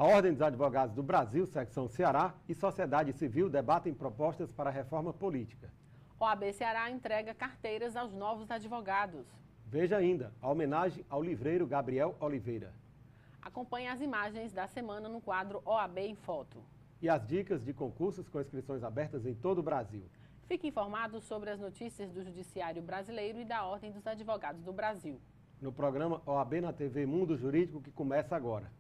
A Ordem dos Advogados do Brasil, Secção Ceará, e Sociedade Civil debatem propostas para a reforma política. OAB Ceará entrega carteiras aos novos advogados. Veja ainda a homenagem ao livreiro Gabriel Oliveira. Acompanhe as imagens da semana no quadro OAB em Foto. E as dicas de concursos com inscrições abertas em todo o Brasil. Fique informado sobre as notícias do Judiciário Brasileiro e da Ordem dos Advogados do Brasil. No programa OAB na TV Mundo Jurídico, que começa agora.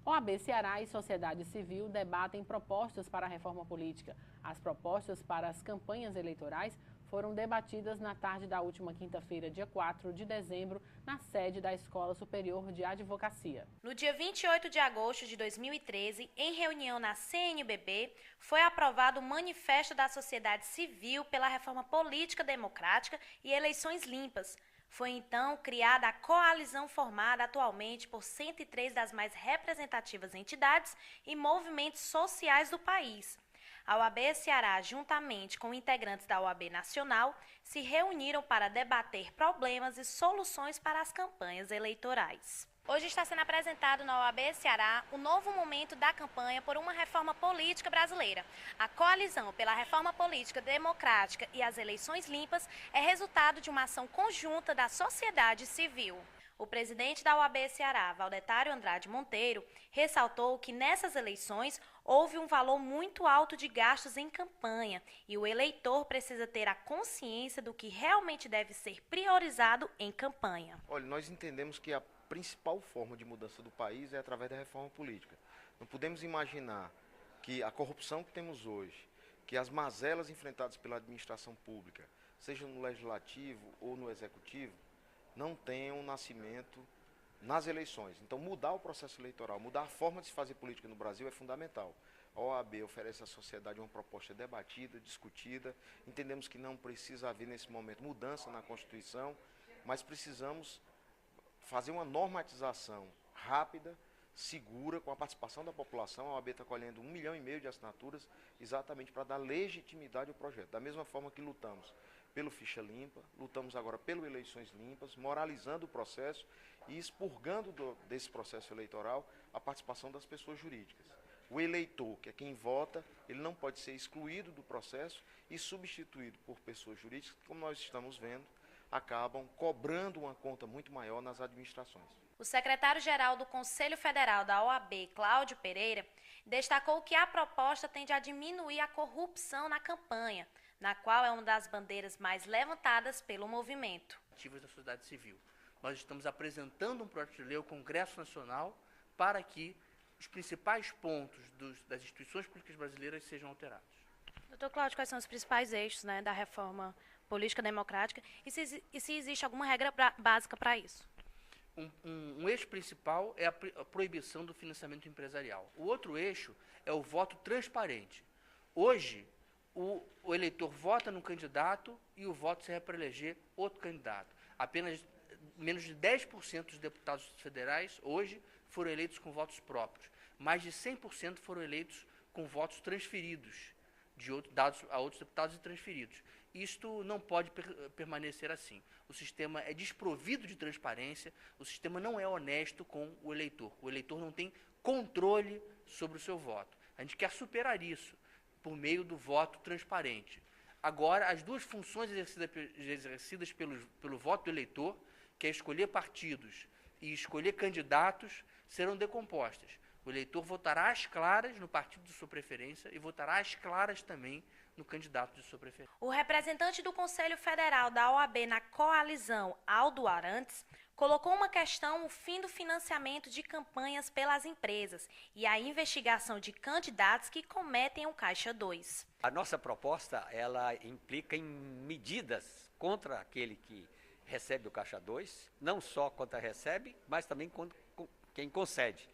OAB Ceará e Sociedade Civil debatem propostas para a reforma política. As propostas para as campanhas eleitorais foram debatidas na tarde da última quinta-feira, dia 4 de dezembro, na sede da Escola Superior de Advocacia. No dia 28 de agosto de 2013, em reunião na CNBB, foi aprovado o Manifesto da Sociedade Civil pela Reforma Política Democrática e Eleições Limpas. Foi então criada a coalizão formada atualmente por 103 das mais representativas entidades e movimentos sociais do país. A OAB Ceará, juntamente com integrantes da OAB Nacional, se reuniram para debater problemas e soluções para as campanhas eleitorais. Hoje está sendo apresentado na OAB Ceará o novo momento da campanha por uma reforma política brasileira. A coalizão pela reforma política democrática e as eleições limpas é resultado de uma ação conjunta da sociedade civil. O presidente da OAB Ceará, Valdetário Andrade Monteiro, ressaltou que nessas eleições houve um valor muito alto de gastos em campanha e o eleitor precisa ter a consciência do que realmente deve ser priorizado em campanha. Olha, nós entendemos que a principal forma de mudança do país é através da reforma política. Não podemos imaginar que a corrupção que temos hoje, que as mazelas enfrentadas pela administração pública, seja no legislativo ou no executivo, não tenham nascimento nas eleições. Então, mudar o processo eleitoral, mudar a forma de se fazer política no Brasil é fundamental. A OAB oferece à sociedade uma proposta debatida, discutida. Entendemos que não precisa haver, nesse momento, mudança na Constituição, mas precisamos fazer uma normatização rápida, segura, com a participação da população. A OAB está colhendo 1,5 milhão de assinaturas exatamente para dar legitimidade ao projeto. Da mesma forma que lutamos pelo Ficha Limpa, lutamos agora pelo Eleições Limpas, moralizando o processo e expurgando desse processo eleitoral a participação das pessoas jurídicas. O eleitor, que é quem vota, ele não pode ser excluído do processo e substituído por pessoas jurídicas, que, como nós estamos vendo, acabam cobrando uma conta muito maior nas administrações. O secretário-geral do Conselho Federal da OAB, Cláudio Pereira, destacou que a proposta tende a diminuir a corrupção na campanha, na qual é uma das bandeiras mais levantadas pelo movimento. Ativas da sociedade civil. Nós estamos apresentando um projeto de lei ao Congresso Nacional para que os principais pontos das instituições políticas brasileiras sejam alterados. Doutor Cláudio, quais são os principais eixos, da reforma política democrática e se existe alguma regra básica para isso? Um eixo principal é a proibição do financiamento empresarial. O outro eixo é o voto transparente. Hoje, o eleitor vota num candidato e o voto serve para eleger outro candidato. Apenas menos de 10% dos deputados federais hoje foram eleitos com votos próprios. Mais de 100% foram eleitos com votos transferidos, dados a outros deputados e transferidos. Isto não pode permanecer assim. O sistema é desprovido de transparência, o sistema não é honesto com o eleitor. O eleitor não tem controle sobre o seu voto. A gente quer superar isso por meio do voto transparente. Agora, as duas funções exercidas pelo voto do eleitor, que é escolher partidos e escolher candidatos, serão decompostas. O eleitor votará às claras no partido de sua preferência e votará às claras também no candidato de sua preferência. O representante do Conselho Federal da OAB na coalizão, Aldo Arantes, colocou uma questão: o fim do financiamento de campanhas pelas empresas e a investigação de candidatos que cometem o Caixa 2. A nossa proposta, ela implica em medidas contra aquele que recebe o Caixa 2, não só contra recebe, mas também contra quem concede.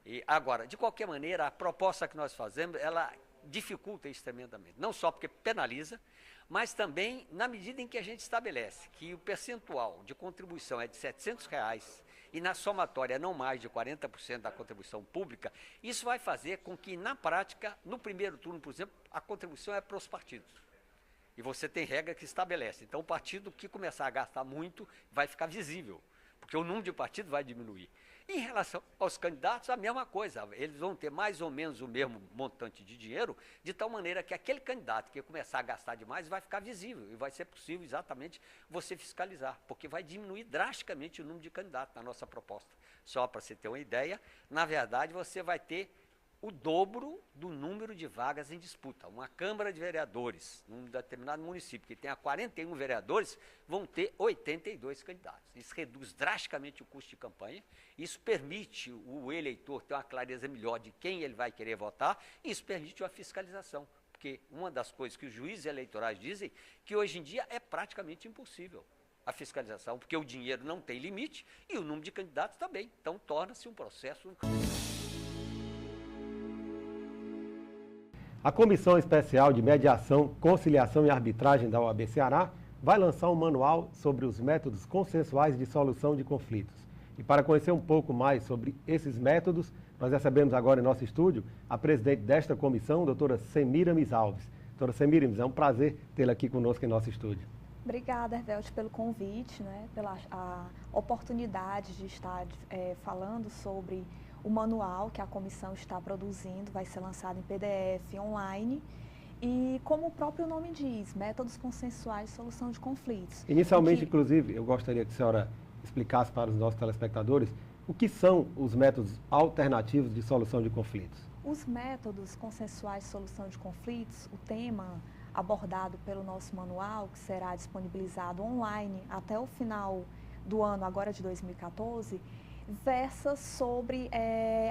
E agora, de qualquer maneira, a proposta que nós fazemos, ela dificulta isso tremendamente. Não só porque penaliza, mas também na medida em que a gente estabelece que o percentual de contribuição é de R$700 e na somatória não mais de 40% da contribuição pública, isso vai fazer com que, na prática, no primeiro turno, por exemplo, a contribuição é para os partidos. E você tem regra que estabelece. Então, o partido que começar a gastar muito vai ficar visível, porque o número de partidos vai diminuir. Em relação aos candidatos, a mesma coisa. Eles vão ter mais ou menos o mesmo montante de dinheiro, de tal maneira que aquele candidato que começar a gastar demais vai ficar visível e vai ser possível exatamente você fiscalizar, porque vai diminuir drasticamente o número de candidatos na nossa proposta. Só para você ter uma ideia, na verdade você vai ter o dobro do número de vagas em disputa. Uma Câmara de Vereadores, num determinado município que tenha 41 vereadores, vão ter 82 candidatos. Isso reduz drasticamente o custo de campanha, isso permite o eleitor ter uma clareza melhor de quem ele vai querer votar, e isso permite uma fiscalização. Porque uma das coisas que os juízes eleitorais dizem, que hoje em dia é praticamente impossível a fiscalização, porque o dinheiro não tem limite e o número de candidatos também. Então, torna-se um processo... A Comissão Especial de Mediação, Conciliação e Arbitragem da OAB Ceará vai lançar um manual sobre os métodos consensuais de solução de conflitos. E para conhecer um pouco mais sobre esses métodos, nós recebemos agora em nosso estúdio a presidente desta comissão, doutora Semiramis Alves. Doutora Semiramis, é um prazer tê-la aqui conosco em nosso estúdio. Obrigada, Hervélte, pelo convite, pela a oportunidade de estar falando sobre o manual que a comissão está produzindo, vai ser lançado em PDF online e, como o próprio nome diz, métodos consensuais de solução de conflitos. Inicialmente, inclusive, eu gostaria que a senhora explicasse para os nossos telespectadores o que são os métodos alternativos de solução de conflitos. Os métodos consensuais de solução de conflitos, o tema abordado pelo nosso manual, que será disponibilizado online até o final do ano, agora de 2014, versa sobre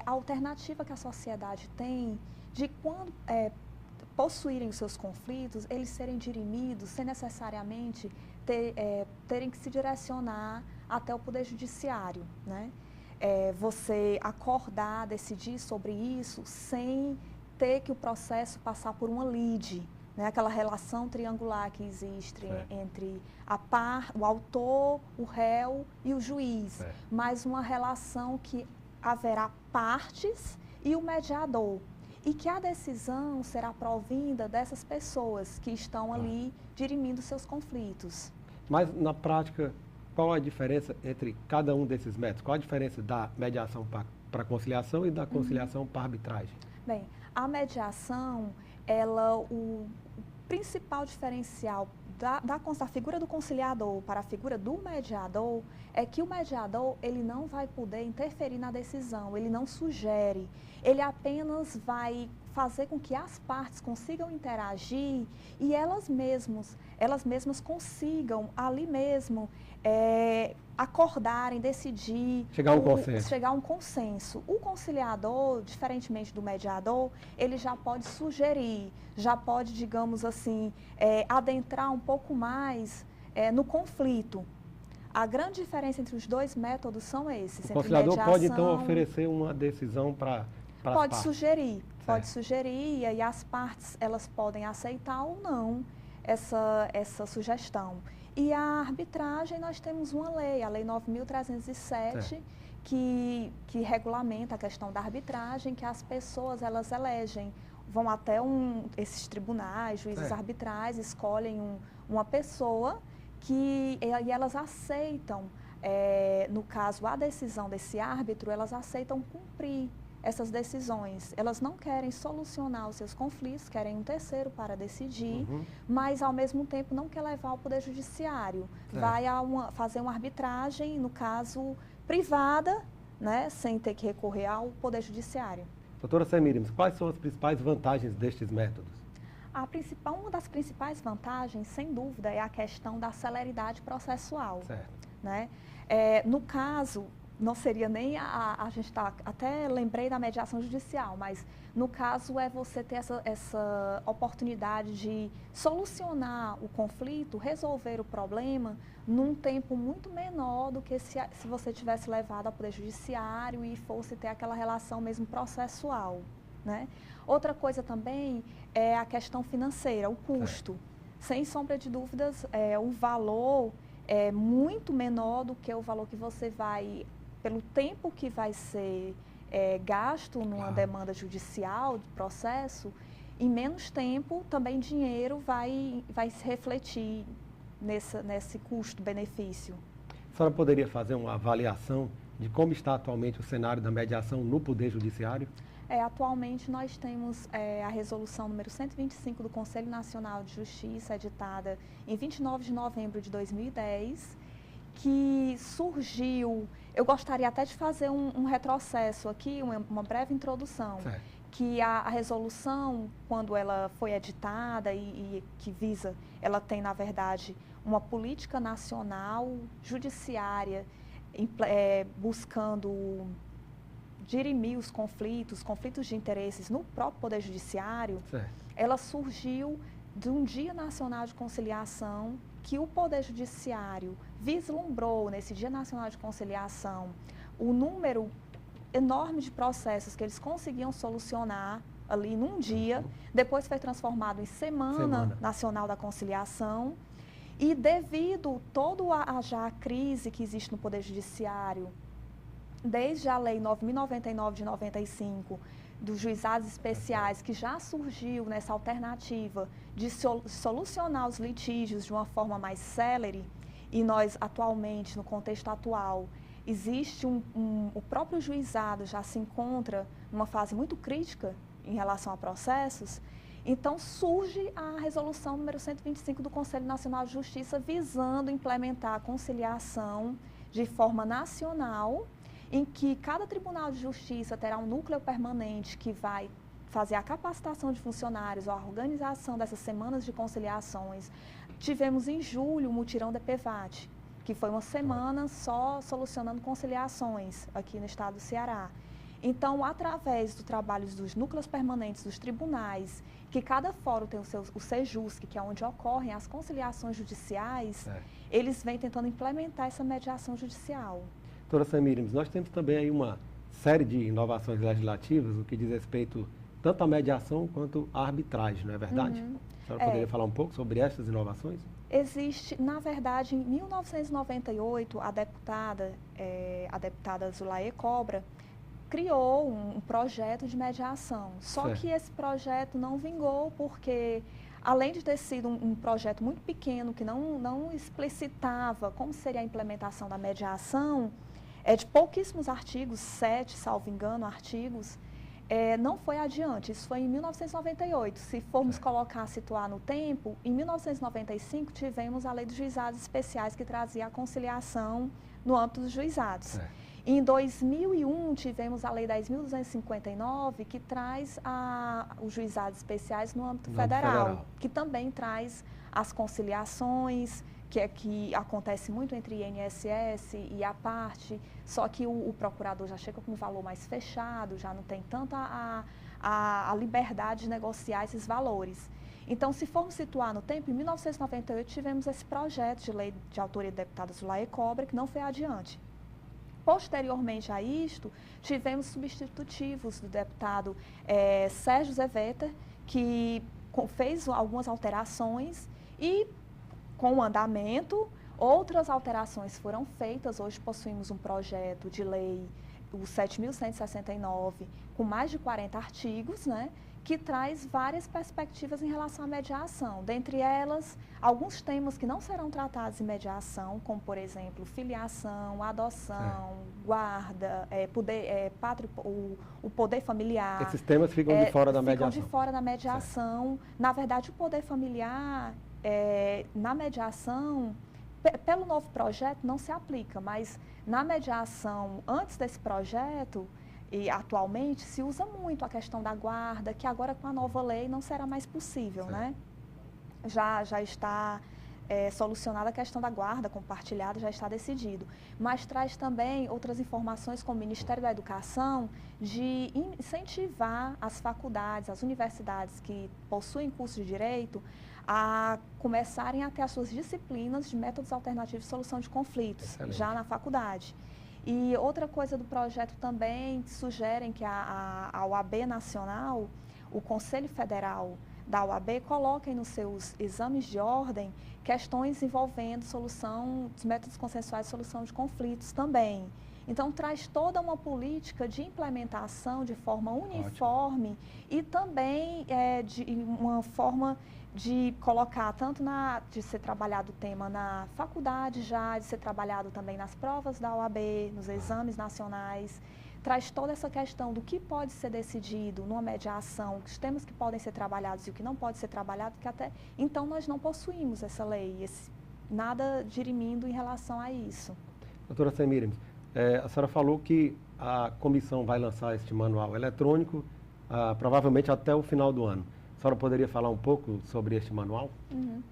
a alternativa que a sociedade tem de quando possuírem os seus conflitos, eles serem dirimidos sem necessariamente terem que se direcionar até o Poder Judiciário, né? Você acordar, decidir sobre isso sem ter que o processo passar por uma lide, né? Aquela relação triangular que existe entre o autor, o réu e o juiz, mas uma relação que haverá partes e o mediador, e que a decisão será provinda dessas pessoas que estão ali dirimindo seus conflitos. Mas, na prática, qual a diferença entre cada um desses métodos? Qual a diferença da mediação para conciliação e da conciliação para arbitragem? Bem, a mediação, o principal diferencial da figura do conciliador para a figura do mediador é que o mediador ele não vai poder interferir na decisão, ele não sugere, ele apenas vai fazer com que as partes consigam interagir e elas mesmas consigam ali mesmo acordarem, decidir, chegar a um consenso. O conciliador, diferentemente do mediador, ele já pode sugerir, já pode, digamos assim, adentrar um pouco mais no conflito. A grande diferença entre os dois métodos são esses. O conciliador pode, então, oferecer uma decisão para as partes? Pode sugerir, e aí as partes elas podem aceitar ou não essa sugestão. E a arbitragem, nós temos uma lei, a Lei 9.307, que regulamenta a questão da arbitragem, que as pessoas elas elegem, vão até esses tribunais, juízes arbitrais, escolhem uma pessoa e elas aceitam, no caso, a decisão desse árbitro, elas aceitam cumprir essas decisões. Elas não querem solucionar os seus conflitos, querem um terceiro para decidir, mas, ao mesmo tempo, não quer levar ao Poder Judiciário. Vai fazer uma arbitragem, no caso, privada, né, sem ter que recorrer ao Poder Judiciário. Doutora Semiramis, quais são as principais vantagens destes métodos? Uma das principais vantagens, sem dúvida, é a questão da celeridade processual. Né? No caso, não seria nem a gente até lembrei da mediação judicial, mas no caso é você ter essa oportunidade de solucionar o conflito, resolver o problema num tempo muito menor do que se você tivesse levado ao Poder Judiciário e fosse ter aquela relação mesmo processual, né? Outra coisa também é a questão financeira, o custo. Sem sombra de dúvidas, o valor é muito menor do que o valor que você vai, pelo tempo que vai ser gasto numa demanda judicial, de processo, em menos tempo, também dinheiro vai se refletir nesse custo-benefício. A senhora poderia fazer uma avaliação de como está atualmente o cenário da mediação no Poder Judiciário? Atualmente nós temos a resolução número 125 do Conselho Nacional de Justiça, editada em 29 de novembro de 2010, que surgiu, eu gostaria até de fazer um retrocesso aqui, uma breve introdução, certo. Que a resolução, quando ela foi editada e que visa, ela tem na verdade uma política nacional judiciária buscando dirimir os conflitos de interesses no próprio Poder Judiciário, certo. Ela surgiu de um Dia Nacional de Conciliação que o Poder Judiciário vislumbrou nesse Dia Nacional de Conciliação o número enorme de processos que eles conseguiam solucionar ali num dia, depois foi transformado em Semana Nacional da Conciliação, e devido toda a crise que existe no Poder Judiciário, desde a Lei 9.099 de 95, dos juizados especiais, que já surgiu nessa alternativa de solucionar os litígios de uma forma mais célere, e nós atualmente, no contexto atual, existe o próprio juizado já se encontra numa fase muito crítica em relação a processos, então surge a resolução número 125 do Conselho Nacional de Justiça visando implementar a conciliação de forma nacional, em que cada Tribunal de Justiça terá um núcleo permanente que vai fazer a capacitação de funcionários, a organização dessas semanas de conciliações. Tivemos em julho o mutirão da EPVAT, que foi uma semana só solucionando conciliações aqui no estado do Ceará. Então, através do trabalho dos núcleos permanentes dos tribunais, que cada fórum tem o SEJUSC, que é onde ocorrem as conciliações judiciais, eles vêm tentando implementar essa mediação judicial. Doutora Semíramis, nós temos também aí uma série de inovações legislativas, o que diz respeito tanto à mediação quanto à arbitragem, não é verdade? A senhora poderia falar um pouco sobre essas inovações? Existe, na verdade, em 1998, a deputada Zulaê Cobra criou um projeto de mediação. Só que esse projeto não vingou porque, além de ter sido um projeto muito pequeno, que não explicitava como seria a implementação da mediação, de pouquíssimos artigos, 7, salvo engano, artigos, não foi adiante. Isso foi em 1998. Se formos situar no tempo, em 1995 tivemos a Lei dos Juizados Especiais que trazia a conciliação no âmbito dos juizados. Em 2001 tivemos a Lei 10.259 que traz os juizados especiais no âmbito federal, que também traz as conciliações, que acontece muito entre INSS e a parte, só que o procurador já chega com um valor mais fechado, já não tem tanta a liberdade de negociar esses valores. Então, se formos situar no tempo, em 1998 tivemos esse projeto de lei de autoria da deputada Zulaê Cobra, que não foi adiante. Posteriormente a isto, tivemos substitutivos do deputado Sérgio Zeveter, que fez algumas alterações e, com o andamento, outras alterações foram feitas. Hoje possuímos um projeto de lei, o 7.169, com mais de 40 artigos, né, que traz várias perspectivas em relação à mediação. Dentre elas, alguns temas que não serão tratados em mediação, como, por exemplo, filiação, adoção, guarda, o poder familiar. Esses temas ficam de fora da mediação. Ficam de fora da mediação. Na verdade, o poder familiar, na mediação, pelo novo projeto, não se aplica, mas na mediação, antes desse projeto, e atualmente se usa muito a questão da guarda, que agora com a nova lei não será mais possível, né? Já está solucionada a questão da guarda compartilhada, já está decidido. Mas traz também outras informações como o Ministério da Educação de incentivar as faculdades, as universidades que possuem curso de direito a começarem a ter as suas disciplinas de métodos alternativos de solução de conflitos, já na faculdade. E outra coisa do projeto também, sugerem que a OAB Nacional, o Conselho Federal da OAB, coloquem nos seus exames de ordem questões envolvendo solução dos métodos consensuais de solução de conflitos também. Então, traz toda uma política de implementação de forma uniforme e também de uma forma de colocar tanto de ser trabalhado o tema na faculdade já, de ser trabalhado também nas provas da OAB, nos exames nacionais. Traz toda essa questão do que pode ser decidido numa mediação, os temas que podem ser trabalhados e o que não pode ser trabalhado, que até então nós não possuímos essa lei, nada dirimindo em relação a isso. Doutora Semíramis, a senhora falou que a comissão vai lançar este manual eletrônico provavelmente até o final do ano. A senhora poderia falar um pouco sobre este manual? Uhum.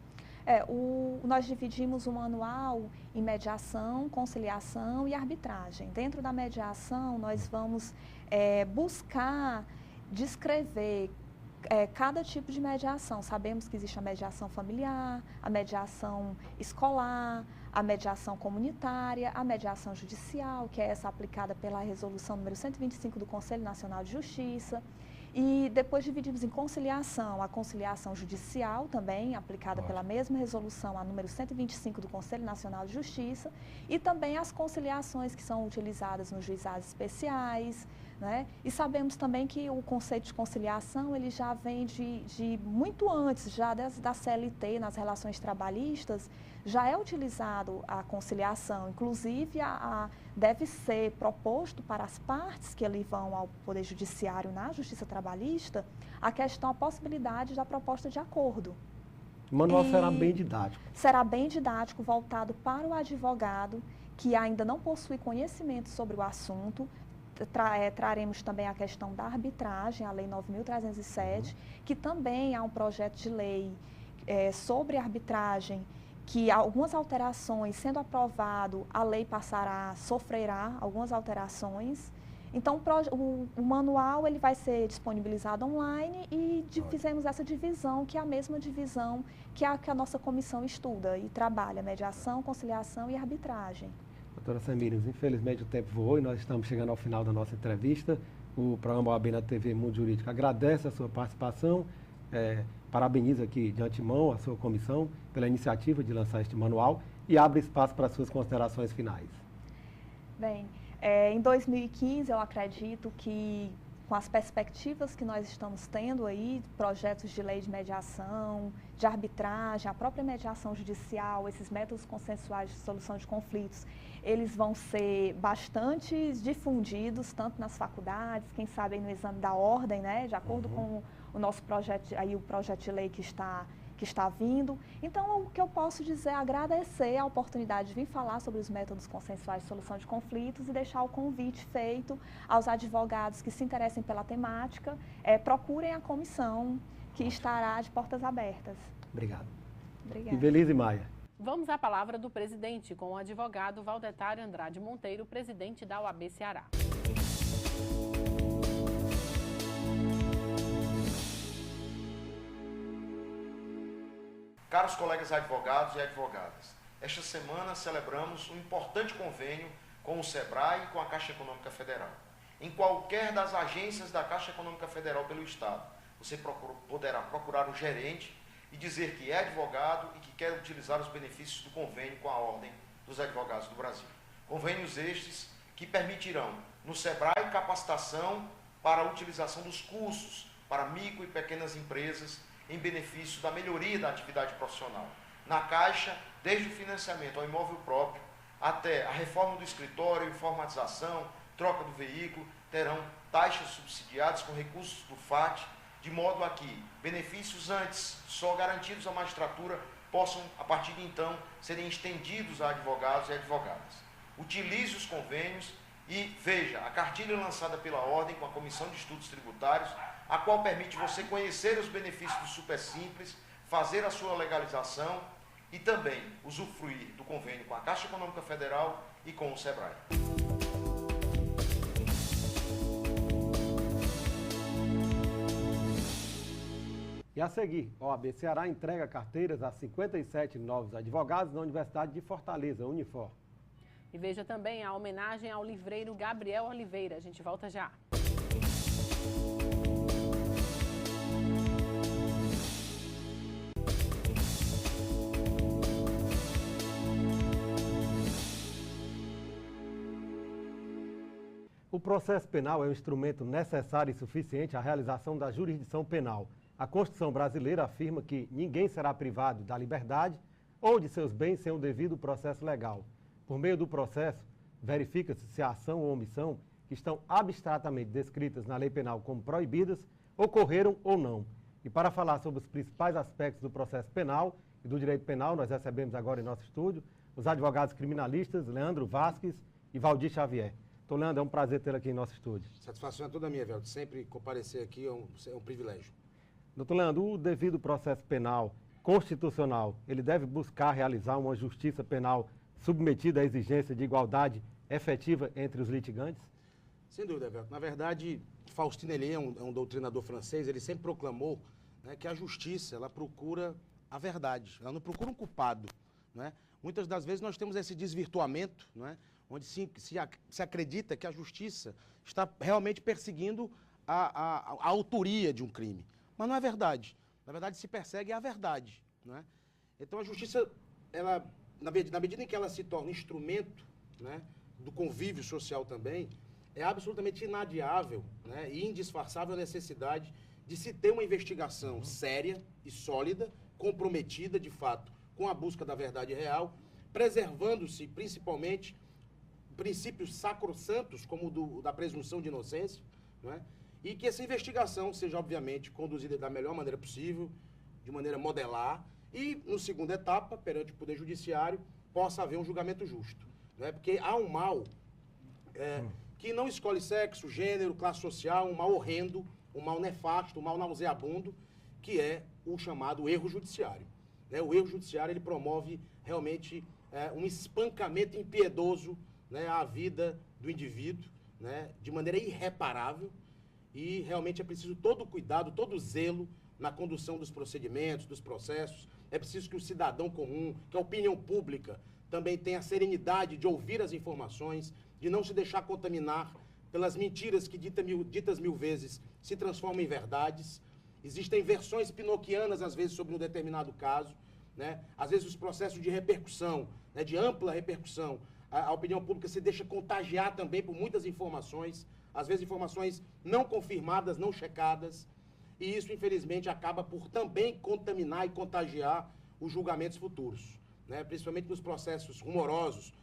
Nós dividimos o manual em mediação, conciliação e arbitragem. Dentro da mediação, nós vamos buscar descrever cada tipo de mediação. Sabemos que existe a mediação familiar, a mediação escolar, a mediação comunitária, a mediação judicial, que é essa aplicada pela resolução número 125 do Conselho Nacional de Justiça. E depois dividimos em conciliação, a conciliação judicial também, aplicada pela mesma resolução, a número 125 do Conselho Nacional de Justiça, e também as conciliações que são utilizadas nos juizados especiais, né? E sabemos também que o conceito de conciliação, ele já vem de muito antes, já da CLT, nas relações trabalhistas, já é utilizado a conciliação, inclusive deve ser proposto para as partes que ali vão ao Poder Judiciário na Justiça Trabalhista, a possibilidade da proposta de acordo. O manual será bem didático. Será bem didático, voltado para o advogado que ainda não possui conhecimento sobre o assunto. Traremos também a questão da arbitragem, a Lei 9.307, que também há um projeto de lei sobre arbitragem, que algumas alterações, sendo aprovado, a lei sofrerá algumas alterações. Então, o manual ele vai ser disponibilizado online e fizemos essa divisão, que é a mesma divisão que a nossa comissão estuda e trabalha, mediação, conciliação e arbitragem. Doutora Semíramis, infelizmente o tempo voou e nós estamos chegando ao final da nossa entrevista. O programa OAB na TV Mundo Jurídico agradece a sua participação, parabeniza aqui de antemão a sua comissão pela iniciativa de lançar este manual e abre espaço para as suas considerações finais. Bem, em 2015 eu acredito que com as perspectivas que nós estamos tendo aí, projetos de lei de mediação, de arbitragem, a própria mediação judicial, esses métodos consensuais de solução de conflitos, eles vão ser bastante difundidos, tanto nas faculdades, quem sabe aí no exame da ordem, né, de acordo com o nosso projeto, aí o projeto de lei que está vindo. Então, o que eu posso dizer é agradecer a oportunidade de vir falar sobre os métodos consensuais de solução de conflitos e deixar o convite feito aos advogados que se interessem pela temática, procurem a comissão que estará de portas abertas. Obrigado. Obrigada. Invelise Maia. Vamos à palavra do presidente com o advogado Valdetário Andrade Monteiro, presidente da OAB Ceará. Caros colegas advogados e advogadas, esta semana celebramos um importante convênio com o SEBRAE e com a Caixa Econômica Federal. Em qualquer das agências da Caixa Econômica Federal pelo Estado, você poderá procurar o gerente e dizer que é advogado e que quer utilizar os benefícios do convênio com a Ordem dos Advogados do Brasil. Convênios estes que permitirão no SEBRAE capacitação para a utilização dos cursos para micro e pequenas empresas em benefício da melhoria da atividade profissional. Na Caixa, desde o financiamento ao imóvel próprio até a reforma do escritório, informatização, troca do veículo, terão taxas subsidiadas com recursos do FAT, de modo a que benefícios antes só garantidos à magistratura possam, a partir de então, serem estendidos a advogados e advogadas. Utilize os convênios e veja a cartilha lançada pela Ordem com a Comissão de Estudos Tributários, a qual permite você conhecer os benefícios do Super Simples, fazer a sua legalização e também usufruir do convênio com a Caixa Econômica Federal e com o SEBRAE. E a seguir, a OAB Ceará entrega carteiras a 57 novos advogados da Universidade de Fortaleza, Unifor. E veja também a homenagem ao livreiro Gabriel Oliveira. A gente volta já. processo penal é um instrumento necessário e suficiente à realização da jurisdição penal. A Constituição brasileira afirma que ninguém será privado da liberdade ou de seus bens sem o devido processo legal. Por meio do processo, verifica-se se a ação ou omissão que estão abstratamente descritas na lei penal como proibidas ocorreram ou não. E para falar sobre os principais aspectos do processo penal e do direito penal, nós recebemos agora em nosso estúdio os advogados criminalistas Leandro Vasques e Valdir Xavier. Então, Leandro, é um prazer tê-lo aqui em nosso estúdio. Satisfação é toda minha, velho. Sempre comparecer aqui é um privilégio. Doutor Leandro, o devido processo penal constitucional, ele deve buscar realizar uma justiça penal submetida à exigência de igualdade efetiva entre os litigantes? Sem dúvida, velho. Na verdade, Faustin Hélier é um doutrinador francês, ele sempre proclamou, né, que a justiça, ela procura a verdade, ela não procura um culpado, né? Muitas das vezes nós temos esse desvirtuamento, né, onde se acredita que a justiça está realmente perseguindo a autoria de um crime. Mas não é verdade. Na verdade, se persegue a verdade, né? Então, a justiça, ela, na medida em que ela se torna instrumento, né, do convívio social também, é absolutamente inadiável, né, e indisfarçável a necessidade de se ter uma investigação séria e sólida, comprometida, de fato, com a busca da verdade real, preservando-se, principalmente, princípios sacrossantos, como o da presunção de inocência, né? E que essa investigação seja, obviamente, conduzida da melhor maneira possível, de maneira modelar, e, no segunda etapa, perante o Poder Judiciário, possa haver um julgamento justo, né? Porque há um mal que não escolhe sexo, gênero, classe social, um mal horrendo, um mal nefasto, um mal nauseabundo, que é o chamado erro judiciário, né? O erro judiciário, ele promove realmente um espancamento impiedoso, né, à vida do indivíduo, né, de maneira irreparável, e realmente é preciso todo o cuidado, todo o zelo na condução dos procedimentos, dos processos. É preciso que o cidadão comum, que a opinião pública, também tenha a serenidade de ouvir as informações, de não se deixar contaminar pelas mentiras que ditas mil vezes se transformam em verdades. Existem versões pinoquianas, às vezes, sobre um determinado caso, né? Às vezes os processos de repercussão, né, de ampla repercussão, a opinião pública se deixa contagiar também por muitas informações, às vezes informações não confirmadas, não checadas, e isso, infelizmente, acaba por também contaminar e contagiar os julgamentos futuros, né? Principalmente nos processos rumorosos,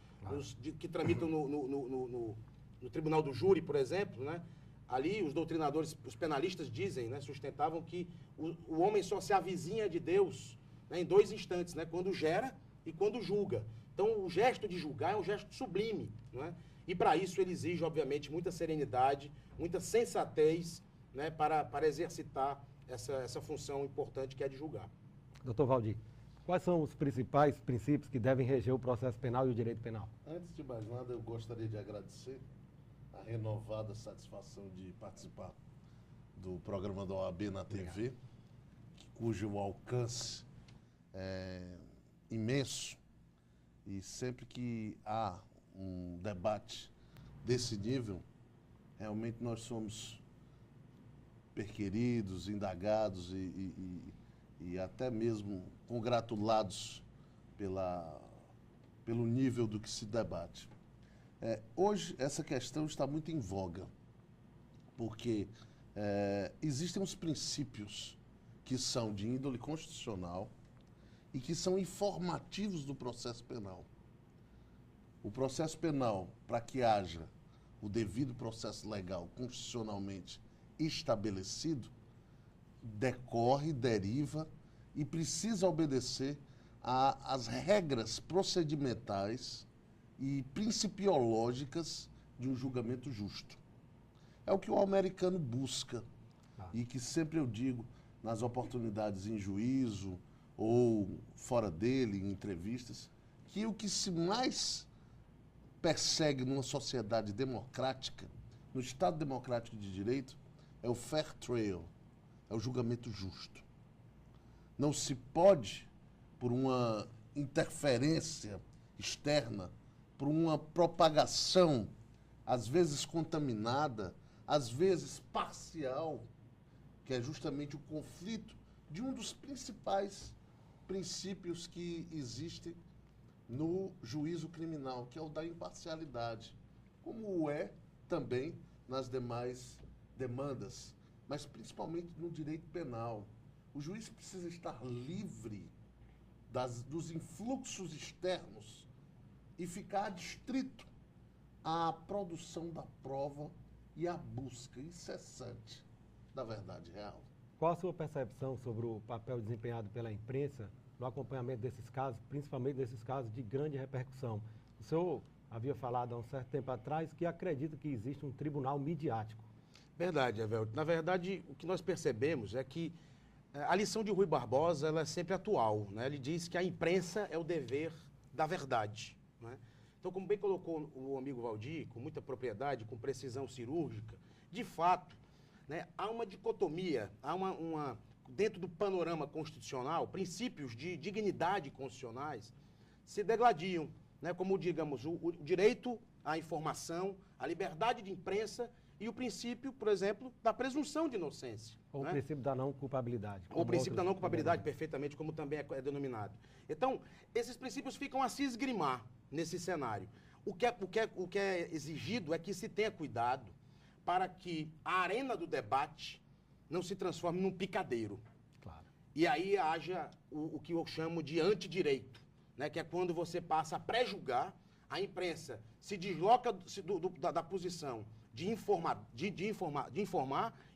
que tramitam no tribunal do júri, por exemplo, né? Ali os doutrinadores, os penalistas dizem, né, sustentavam que o homem só se avizinha de Deus, né, em dois instantes, né, quando gera e quando julga. Então, o gesto de julgar é um gesto sublime, não é? E para isso ele exige, obviamente, muita serenidade, muita sensatez, né, para exercitar essa função importante que é de julgar. Doutor Valdir, quais são os principais princípios que devem reger o processo penal e o direito penal? Antes de mais nada, eu gostaria de agradecer a renovada satisfação de participar do programa da OAB na TV, cujo alcance é imenso, e sempre que há um debate desse nível, realmente nós somos perquiridos, indagados e até mesmo congratulados pelo nível do que se debate. Hoje, essa questão está muito em voga, porque existem os princípios que são de índole constitucional e que são informativos do processo penal. O processo penal, para que haja o devido processo legal constitucionalmente estabelecido, decorre, deriva e precisa obedecer às regras procedimentais e principiológicas de um julgamento justo. É o que o americano busca e que sempre eu digo nas oportunidades em juízo ou fora dele, em entrevistas, que o que se mais persegue numa sociedade democrática, no Estado democrático de direito, é o fair trial, é o julgamento justo. Não se pode, por uma interferência externa, por uma propagação, às vezes contaminada, às vezes parcial, que é justamente o conflito de um dos principais princípios que existem no juízo criminal, que é o da imparcialidade, como é também nas demais demandas, mas principalmente no direito penal. O juiz precisa estar livre dos influxos externos e ficar adstrito à produção da prova e à busca incessante da verdade real. Qual a sua percepção sobre o papel desempenhado pela imprensa no acompanhamento desses casos, principalmente desses casos de grande repercussão? O senhor havia falado há um certo tempo atrás que acredita que existe um tribunal midiático. Verdade, Evelio. Na verdade, o que nós percebemos é que a lição de Rui Barbosa ela é sempre atual, né? Ele diz que a imprensa é o dever da verdade, né? Então, como bem colocou o amigo Valdir, com muita propriedade, com precisão cirúrgica, de fato, né, há uma dicotomia, há dentro do panorama constitucional, princípios de dignidade constitucionais se degladiam, né, como, digamos, o direito à informação, a liberdade de imprensa e o princípio, por exemplo, da presunção de inocência. Ou né? o princípio da não culpabilidade. Ou o princípio da não culpabilidade, perfeitamente, como também é denominado. Então, esses princípios ficam a se esgrimar nesse cenário. O que é exigido é que se tenha cuidado para que a arena do debate não se transforme num picadeiro. Claro. E aí haja o que eu chamo de antidireito, né? Que é quando você passa a pré-julgar, a imprensa se desloca da posição de informar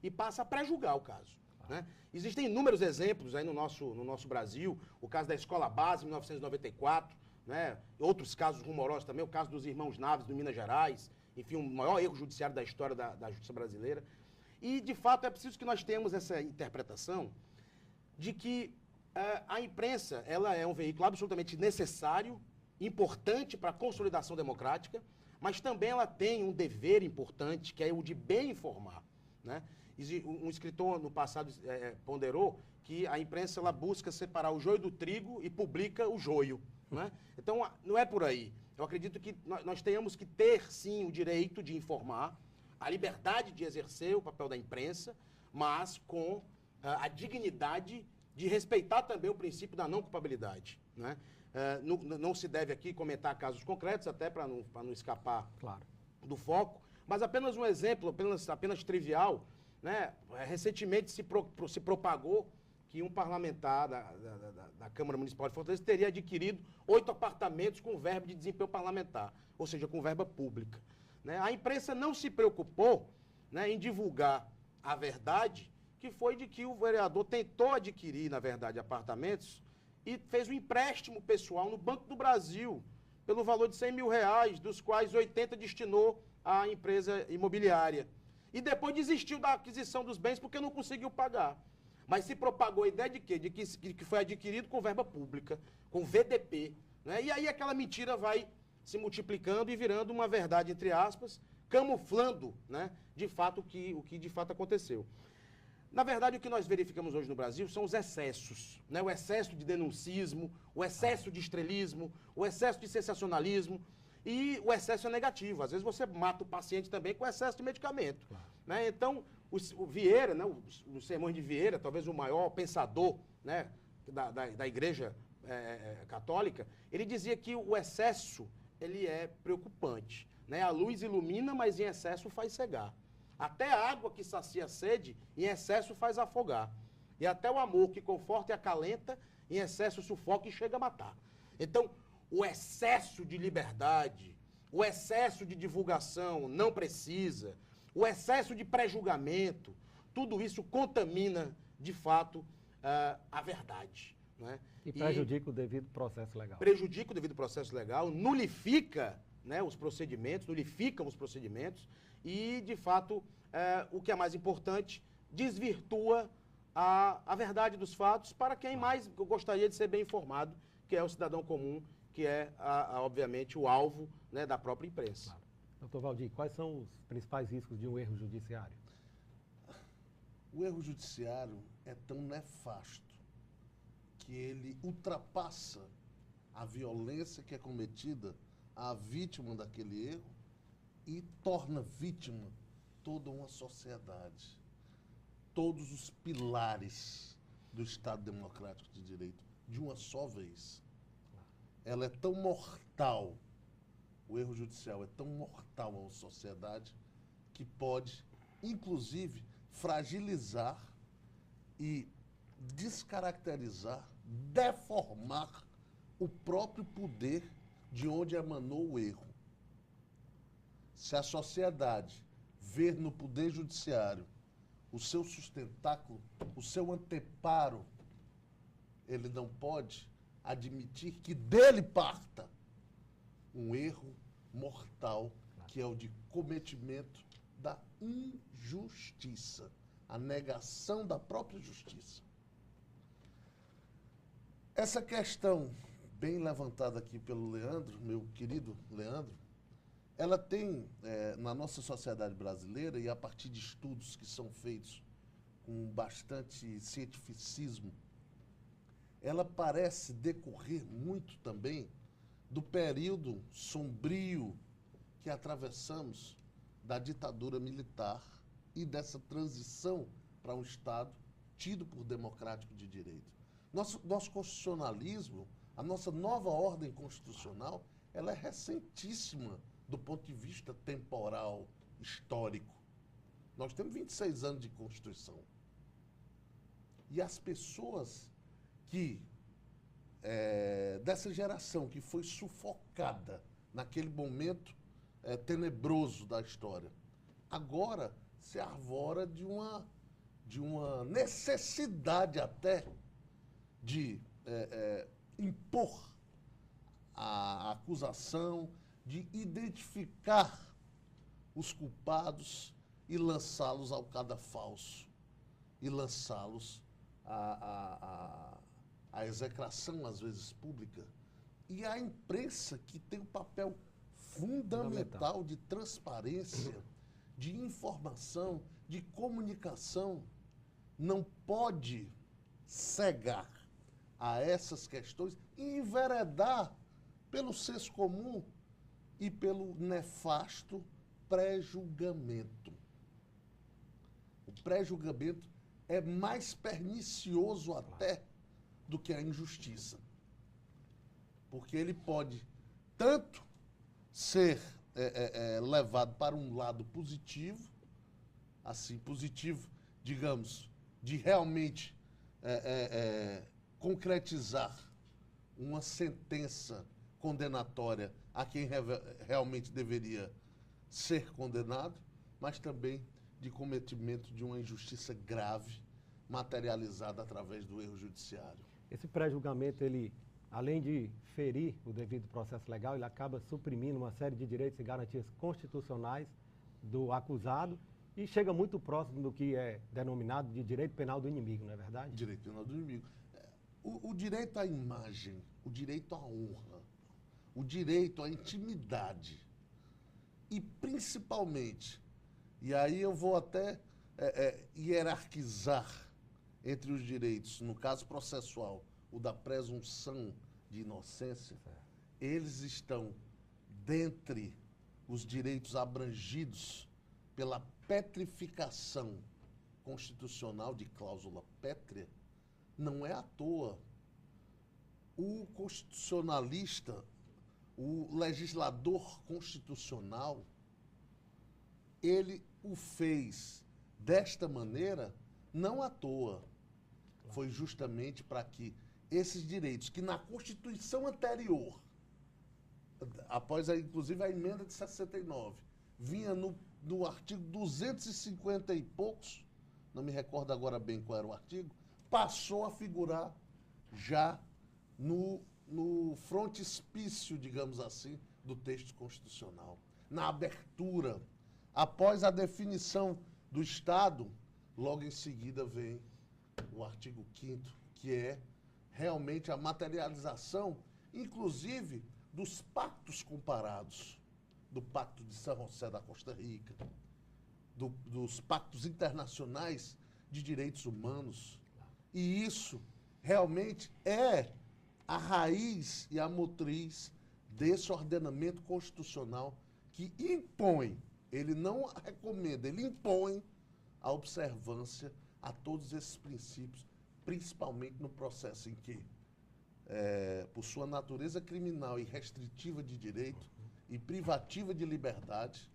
e passa a pré-julgar o caso. Né? Existem inúmeros exemplos aí no nosso Brasil, o caso da Escola Base, em 1994, né? Outros casos rumorosos também, o caso dos irmãos Naves, do Minas Gerais, enfim, o maior erro judiciário da história da justiça brasileira. E, de fato, é preciso que nós tenhamos essa interpretação de que a imprensa ela é um veículo absolutamente necessário, importante para a consolidação democrática, mas também ela tem um dever importante, que é o de bem informar. Né? Um escritor no passado ponderou que a imprensa ela busca separar o joio do trigo e publica o joio. Né? Então, não é por aí. Eu acredito que nós tenhamos que ter, sim, o direito de informar, a liberdade de exercer o papel da imprensa, mas com a dignidade de respeitar também o princípio da não culpabilidade. Né? Não se deve aqui comentar casos concretos, até para não escapar do foco, mas apenas um exemplo, apenas trivial. Né? Recentemente se propagou que um parlamentar da Câmara Municipal de Fortaleza teria adquirido 8 apartamentos com verba de desempenho parlamentar, ou seja, com verba pública. Né? A imprensa não se preocupou, né, em divulgar a verdade, que foi de que o vereador tentou adquirir, na verdade, apartamentos e fez um empréstimo pessoal no Banco do Brasil, pelo valor de R$100 mil, dos quais 80 destinou à empresa imobiliária. E depois desistiu da aquisição dos bens porque não conseguiu pagar. Mas se propagou a ideia de quê? De que foi adquirido com verba pública, com VDP. Né? E aí aquela mentira vai se multiplicando e virando uma verdade, entre aspas, camuflando, né, de fato o que de fato aconteceu. Na verdade, o que nós verificamos hoje no Brasil são os excessos. Né? O excesso de denuncismo, o excesso de estrelismo, o excesso de sensacionalismo. E o excesso é negativo. Às vezes você mata o paciente também com excesso de medicamento. Claro. Né? Então, o Vieira, né, os sermões de Vieira, talvez o maior pensador, né, da Igreja Católica, ele dizia que o excesso ele é preocupante. Né? A luz ilumina, mas em excesso faz cegar. Até a água que sacia a sede, em excesso faz afogar. E até o amor que conforta e acalenta, em excesso sufoca e chega a matar. Então, o excesso de liberdade, o excesso de divulgação não precisa, o excesso de pré-julgamento, tudo isso contamina, de fato, a verdade. Né? E prejudica o devido processo legal. Prejudica o devido processo legal, nulifica, né, os procedimentos, nulificam os procedimentos e, de fato, o que é mais importante, desvirtua a verdade dos fatos para quem mais gostaria de ser bem informado, que é o cidadão comum, que é, obviamente, o alvo, né, da própria imprensa. Claro. Doutor Valdir, quais são os principais riscos de um erro judiciário? O erro judiciário é tão nefasto que ele ultrapassa a violência que é cometida à vítima daquele erro e torna vítima toda uma sociedade. Todos os pilares do Estado Democrático de Direito, de uma só vez. Ela é tão mortal, o erro judicial é tão mortal à sociedade, que pode, inclusive, fragilizar e descaracterizar, deformar o próprio poder de onde emanou o erro. Se a sociedade ver no poder judiciário o seu sustentáculo, o seu anteparo, ele não pode admitir que dele parta um erro mortal, que é o de cometimento da injustiça, a negação da própria justiça. Essa questão, bem levantada aqui pelo Leandro, meu querido Leandro, ela tem, na nossa sociedade brasileira, e a partir de estudos que são feitos com bastante cientificismo, ela parece decorrer muito também do período sombrio que atravessamos da ditadura militar e dessa transição para um Estado tido por democrático de direito. Nosso constitucionalismo, a nossa nova ordem constitucional, ela é recentíssima do ponto de vista temporal, histórico. Nós temos 26 anos de Constituição. E as pessoas que, dessa geração que foi sufocada naquele momento tenebroso da história, agora se arvora de uma necessidade até de impor a acusação, de identificar os culpados e lançá-los ao cadafalso, e lançá-los à execração, às vezes, pública. E a imprensa, que tem um papel fundamental de transparência, de informação, de comunicação, não pode cegar a essas questões e enveredar pelo senso comum e pelo nefasto pré-julgamento. O pré-julgamento é mais pernicioso até do que a injustiça. Porque ele pode tanto ser levado para um lado positivo, assim, positivo, digamos, de realmente concretizar uma sentença condenatória a quem realmente deveria ser condenado, mas também de cometimento de uma injustiça grave, materializada através do erro judiciário. Esse pré-julgamento, ele, além de ferir o devido processo legal, ele acaba suprimindo uma série de direitos e garantias constitucionais do acusado e chega muito próximo do que é denominado de direito penal do inimigo, não é verdade? Direito penal do inimigo. O direito à imagem, o direito à honra, o direito à intimidade e, principalmente, e aí eu vou até hierarquizar entre os direitos, no caso processual, o da presunção de inocência, eles estão dentre os direitos abrangidos pela petrificação constitucional de cláusula pétrea. Não é à toa. O constitucionalista, o legislador constitucional, ele o fez desta maneira não à toa. Foi justamente para que esses direitos que na Constituição anterior, após inclusive a emenda de 69, vinha no artigo 250 e poucos, não me recordo agora bem qual era o artigo, passou a figurar já no frontispício, digamos assim, do texto constitucional. Na abertura, após a definição do Estado, logo em seguida vem o artigo 5º, que é realmente a materialização, inclusive, dos pactos comparados, do Pacto de São José da Costa Rica, dos pactos internacionais de direitos humanos. E isso realmente é a raiz e a motriz desse ordenamento constitucional que impõe, ele não recomenda, ele impõe a observância a todos esses princípios, principalmente no processo em que, por sua natureza criminal e restritiva de direito e privativa de liberdade,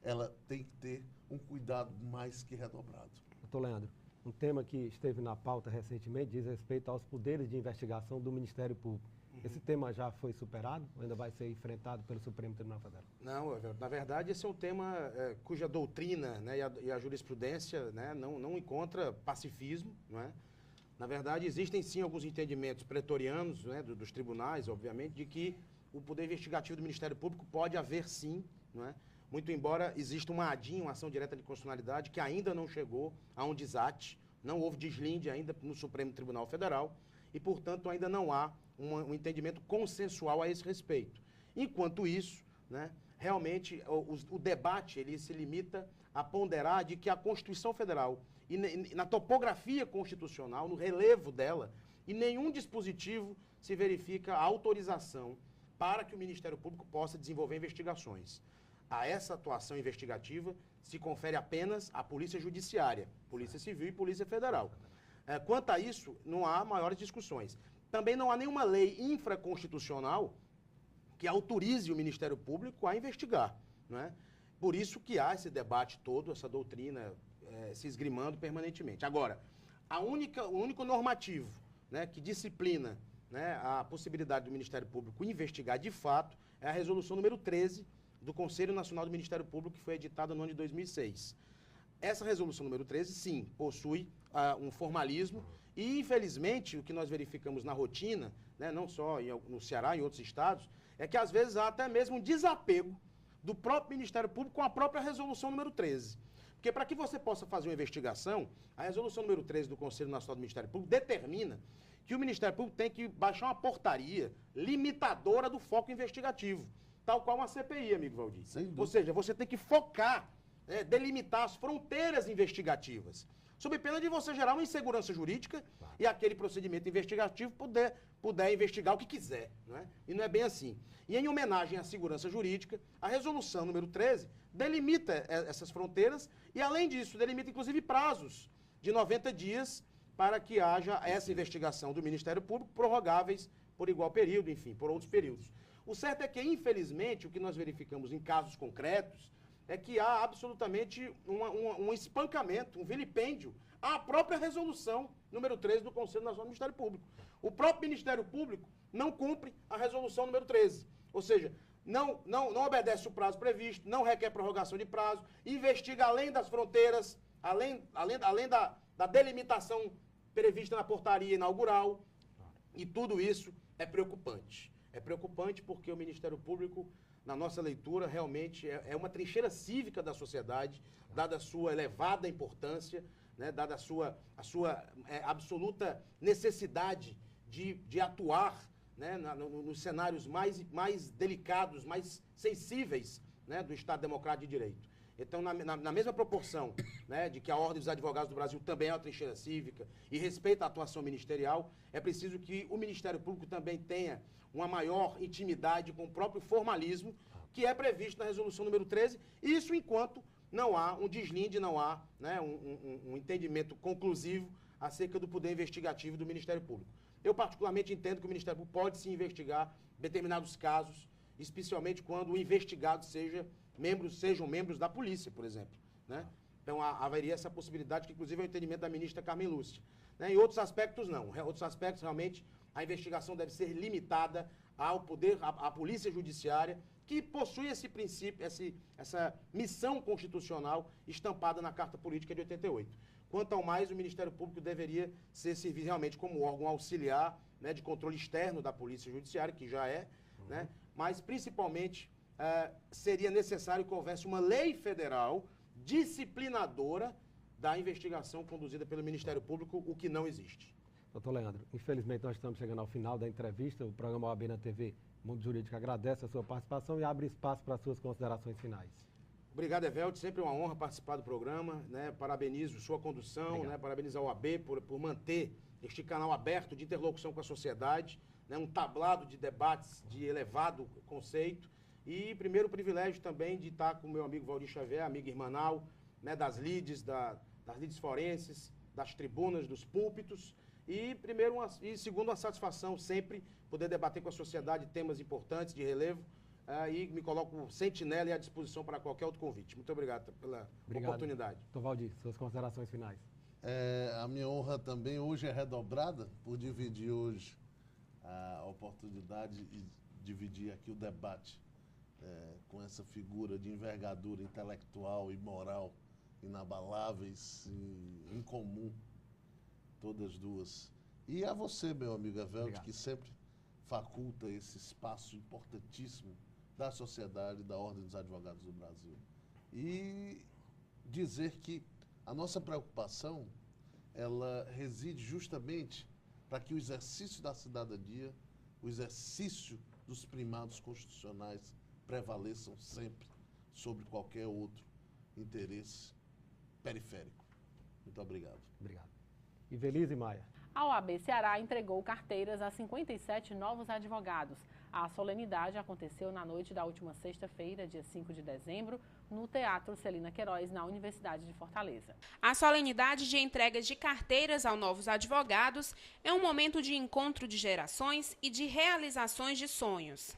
ela tem que ter um cuidado mais que redobrado. Doutor Leandro, um tema que esteve na pauta recentemente diz respeito aos poderes de investigação do Ministério Público. Esse tema já foi superado ou ainda vai ser enfrentado pelo Supremo Tribunal Federal? Não, na verdade, esse é um tema cuja doutrina, né, e a jurisprudência, né, não encontra pacifismo, não é? Na verdade, existem sim alguns entendimentos pretorianos, né, dos tribunais, obviamente, de que o poder investigativo do Ministério Público pode haver sim, não é? Muito embora exista uma ADIM, uma ação direta de constitucionalidade, que ainda não chegou a um desate, não houve deslinde ainda no Supremo Tribunal Federal, e, portanto, ainda não há um entendimento consensual a esse respeito. Enquanto isso, né, realmente, o debate ele se limita a ponderar de que a Constituição Federal, e na topografia constitucional, no relevo dela, em nenhum dispositivo se verifica a autorização para que o Ministério Público possa desenvolver investigações. A essa atuação investigativa se confere apenas à Polícia Judiciária, Polícia Civil e Polícia Federal. Quanto a isso, não há maiores discussões. Também não há nenhuma lei infraconstitucional que autorize o Ministério Público a investigar, não é? Por isso que há esse debate todo, essa doutrina se esgrimando permanentemente. Agora, o único normativo, né, que disciplina, né, a possibilidade do Ministério Público investigar de fato é a resolução número 13 do Conselho Nacional do Ministério Público, que foi editada no ano de 2006. Essa resolução número 13, sim, possui um formalismo e, infelizmente, o que nós verificamos na rotina, né, não só no Ceará, em outros estados, é que, às vezes, há até mesmo um desapego do próprio Ministério Público com a própria resolução número 13. Porque, para que você possa fazer uma investigação, a resolução número 13 do Conselho Nacional do Ministério Público determina que o Ministério Público tem que baixar uma portaria limitadora do foco investigativo, tal qual uma CPI, amigo Valdir. Ou seja, você tem que focar, delimitar as fronteiras investigativas, sob pena de você gerar uma insegurança jurídica e aquele procedimento investigativo puder investigar o que quiser, não é? E não é bem assim. E em homenagem à segurança jurídica, a resolução número 13 delimita essas fronteiras e, além disso, delimita inclusive prazos de 90 dias para que haja essa investigação do Ministério Público, prorrogáveis por igual período, enfim, por outros períodos. O certo é que, infelizmente, o que nós verificamos em casos concretos é que há absolutamente um espancamento, um vilipêndio à própria resolução número 13 do Conselho Nacional do Ministério Público. O próprio Ministério Público não cumpre a resolução número 13. Ou seja, não obedece o prazo previsto, não requer prorrogação de prazo, investiga além das fronteiras, além da delimitação prevista na portaria inaugural, e tudo isso é preocupante. É preocupante porque o Ministério Público, na nossa leitura, realmente é uma trincheira cívica da sociedade, dada a sua elevada importância, né, dada a sua absoluta necessidade de atuar, né, nos cenários mais delicados, mais sensíveis, né, do Estado Democrático de Direito. Então, na mesma proporção, né, de que a Ordem dos Advogados do Brasil também é uma trincheira cívica e respeita a atuação ministerial, é preciso que o Ministério Público também tenha uma maior intimidade com o próprio formalismo que é previsto na resolução número 13, isso enquanto não há um deslinde, não há, né, um entendimento conclusivo acerca do poder investigativo do Ministério Público. Eu, particularmente, entendo que o Ministério Público pode se investigar determinados casos, especialmente quando o investigado sejam membros da polícia, por exemplo, né? Então, haveria essa possibilidade, que inclusive é o entendimento da ministra Carmen Lúcia, né? Em outros aspectos, não. Em outros aspectos, realmente, a investigação deve ser limitada ao poder, à polícia judiciária, que possui esse princípio, essa missão constitucional estampada na Carta Política de 88. Quanto ao mais, o Ministério Público deveria servir realmente como órgão auxiliar, né, de controle externo da Polícia Judiciária, que já é, né? Mas, principalmente, seria necessário que houvesse uma lei federal disciplinadora da investigação conduzida pelo Ministério Público, o que não existe. Doutor Leandro, infelizmente nós estamos chegando ao final da entrevista. O programa OAB na TV Mundo Jurídico agradece a sua participação e abre espaço para as suas considerações finais. Obrigado, Evelto. Sempre uma honra participar do programa, né? Parabenizo sua condução, né? Parabenizo a OAB por manter este canal aberto de interlocução com a sociedade, né? Um tablado de debates de elevado conceito. E primeiro o privilégio também de estar com o meu amigo Valdir Xavier, amigo irmanal, né? Das lides, das lides forenses, das tribunas, dos púlpitos. E segundo, uma satisfação sempre poder debater com a sociedade temas importantes de relevo, e me coloco sentinela e à disposição para qualquer outro convite. Muito obrigado pela oportunidade. Dr. Valdir, suas considerações finais. A minha honra também hoje é redobrada por dividir hoje a oportunidade e dividir aqui o debate com essa figura de envergadura intelectual e moral inabaláveis e incomum, todas duas. E a você, meu amigo Evelde, que sempre faculta esse espaço importantíssimo da sociedade, da Ordem dos Advogados do Brasil. E dizer que a nossa preocupação, ela reside justamente para que o exercício da cidadania, o exercício dos primados constitucionais prevaleçam sempre sobre qualquer outro interesse periférico. Muito obrigado. Obrigado. Ivelise Maia. A OAB Ceará entregou carteiras a 57 novos advogados. A solenidade aconteceu na noite da última sexta-feira, dia 5 de dezembro, no Teatro Celina Queiroz, na Universidade de Fortaleza. A solenidade de entrega de carteiras aos novos advogados é um momento de encontro de gerações e de realizações de sonhos.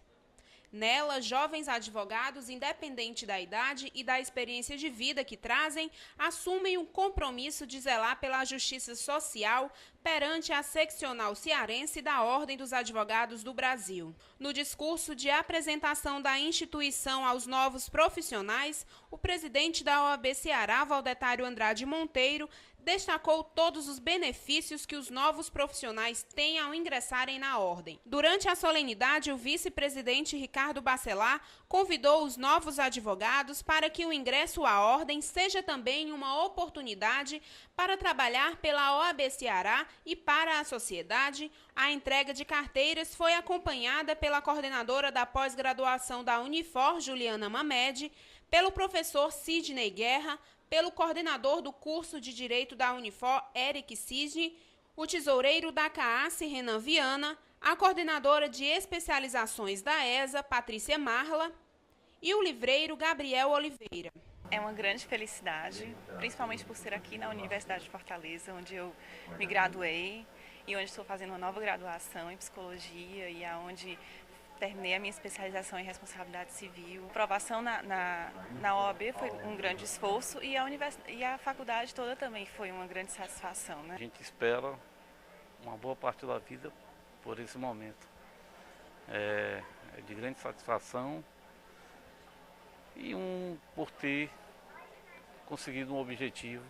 Nela, jovens advogados, independente da idade e da experiência de vida que trazem, assumem o compromisso de zelar pela justiça social perante a seccional cearense da Ordem dos Advogados do Brasil. No discurso de apresentação da instituição aos novos profissionais, o presidente da OAB Ceará, Valdetário Andrade Monteiro, destacou todos os benefícios que os novos profissionais têm ao ingressarem na ordem. Durante a solenidade, o vice-presidente Ricardo Bacelar convidou os novos advogados para que o ingresso à ordem seja também uma oportunidade para trabalhar pela OAB Ceará e para a sociedade. A entrega de carteiras foi acompanhada pela coordenadora da pós-graduação da Unifor, Juliana Mamed, pelo professor Sidney Guerra, pelo coordenador do curso de Direito da Unifor, Eric Cisne, o tesoureiro da CAASE, Renan Viana, a coordenadora de especializações da ESA, Patrícia Marla, e o livreiro Gabriel Oliveira. É uma grande felicidade, principalmente por ser aqui na Universidade de Fortaleza, onde eu me graduei e onde estou fazendo uma nova graduação em psicologia e aonde terminei a minha especialização em responsabilidade civil. A aprovação na OAB foi um grande esforço e a faculdade toda também foi uma grande satisfação, né? A gente espera uma boa parte da vida por esse momento. É de grande satisfação e por ter conseguido um objetivo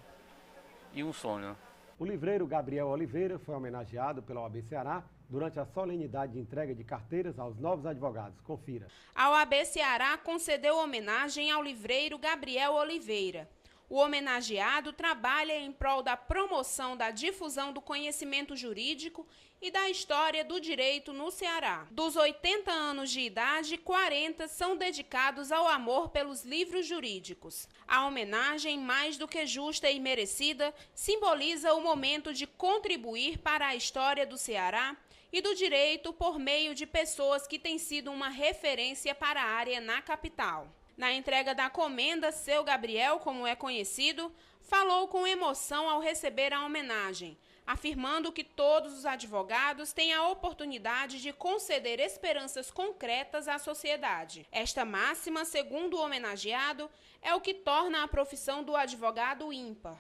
e um sonho, né? O livreiro Gabriel Oliveira foi homenageado pela OAB Ceará durante a solenidade de entrega de carteiras aos novos advogados. Confira. A OAB Ceará concedeu homenagem ao livreiro Gabriel Oliveira. O homenageado trabalha em prol da promoção da difusão do conhecimento jurídico e da história do direito no Ceará. Dos 80 anos de idade, 40 são dedicados ao amor pelos livros jurídicos. A homenagem, mais do que justa e merecida, simboliza o momento de contribuir para a história do Ceará e do direito por meio de pessoas que têm sido uma referência para a área na capital. Na entrega da comenda, seu Gabriel, como é conhecido, falou com emoção ao receber a homenagem, afirmando que todos os advogados têm a oportunidade de conceder esperanças concretas à sociedade. Esta máxima, segundo o homenageado, é o que torna a profissão do advogado ímpar.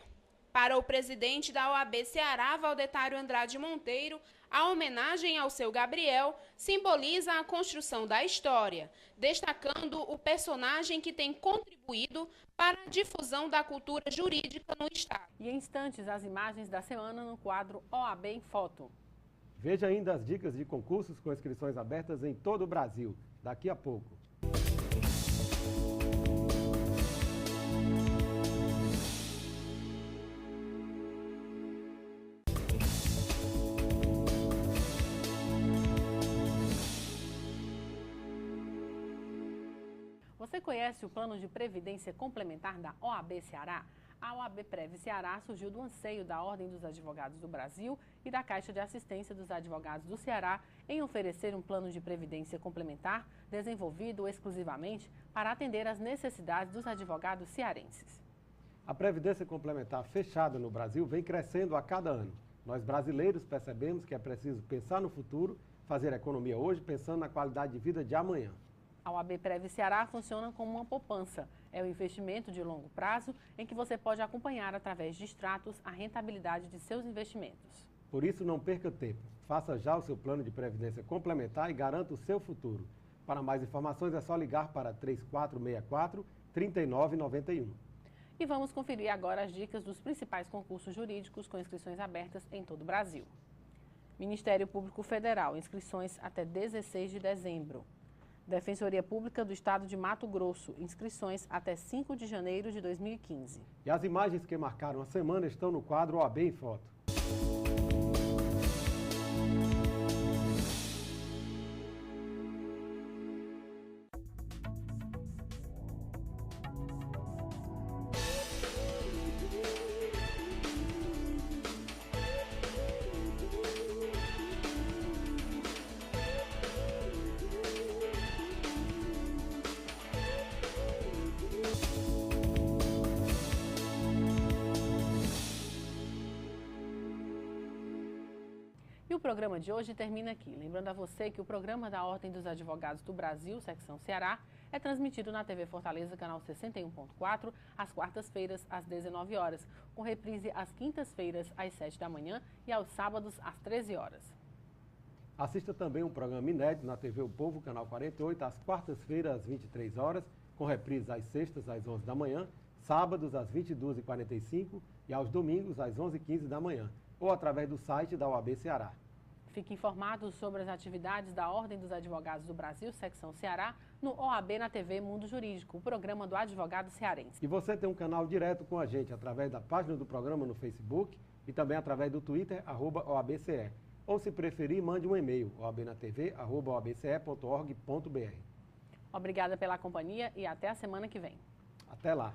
Para o presidente da OAB Ceará, Valdetário Andrade Monteiro, a homenagem ao seu Gabriel simboliza a construção da história, destacando o personagem que tem contribuído para a difusão da cultura jurídica no Estado. E em instantes, as imagens da semana no quadro OAB em Foto. Veja ainda as dicas de concursos com inscrições abertas em todo o Brasil, daqui a pouco. Você conhece o Plano de Previdência Complementar da OAB Ceará? A OAB Prev Ceará surgiu do anseio da Ordem dos Advogados do Brasil e da Caixa de Assistência dos Advogados do Ceará em oferecer um plano de previdência complementar desenvolvido exclusivamente para atender às necessidades dos advogados cearenses. A Previdência Complementar fechada no Brasil vem crescendo a cada ano. Nós brasileiros percebemos que é preciso pensar no futuro, fazer economia hoje pensando na qualidade de vida de amanhã. A OAB Prev Ceará funciona como uma poupança. É um investimento de longo prazo em que você pode acompanhar através de extratos a rentabilidade de seus investimentos. Por isso, não perca tempo. Faça já o seu plano de previdência complementar e garanta o seu futuro. Para mais informações é só ligar para 3464-3991. E vamos conferir agora as dicas dos principais concursos jurídicos com inscrições abertas em todo o Brasil. Ministério Público Federal, inscrições até 16 de dezembro. Defensoria Pública do Estado de Mato Grosso, inscrições até 5 de janeiro de 2015. E as imagens que marcaram a semana estão no quadro OAB em Foto. E o programa de hoje termina aqui. Lembrando a você que o programa da Ordem dos Advogados do Brasil, Secção Ceará, é transmitido na TV Fortaleza, canal 61.4, às quartas-feiras, às 19 horas, com reprise às quintas-feiras, às 7 da manhã e aos sábados, às 13 horas. Assista também um programa inédito na TV O Povo, canal 48, às quartas-feiras, às 23 horas, com reprise às sextas, às 11 da manhã, sábados, às 22h45 e aos domingos, às 11h15 da manhã, ou através do site da OAB Ceará. Fique informado sobre as atividades da Ordem dos Advogados do Brasil, Secção Ceará, no OAB na TV Mundo Jurídico, o programa do advogado cearense. E você tem um canal direto com a gente através da página do programa no Facebook e também através do Twitter, @OABCE. Ou, se preferir, mande um e-mail, oabnatv@oabce.org.br. Obrigada pela companhia e até a semana que vem. Até lá.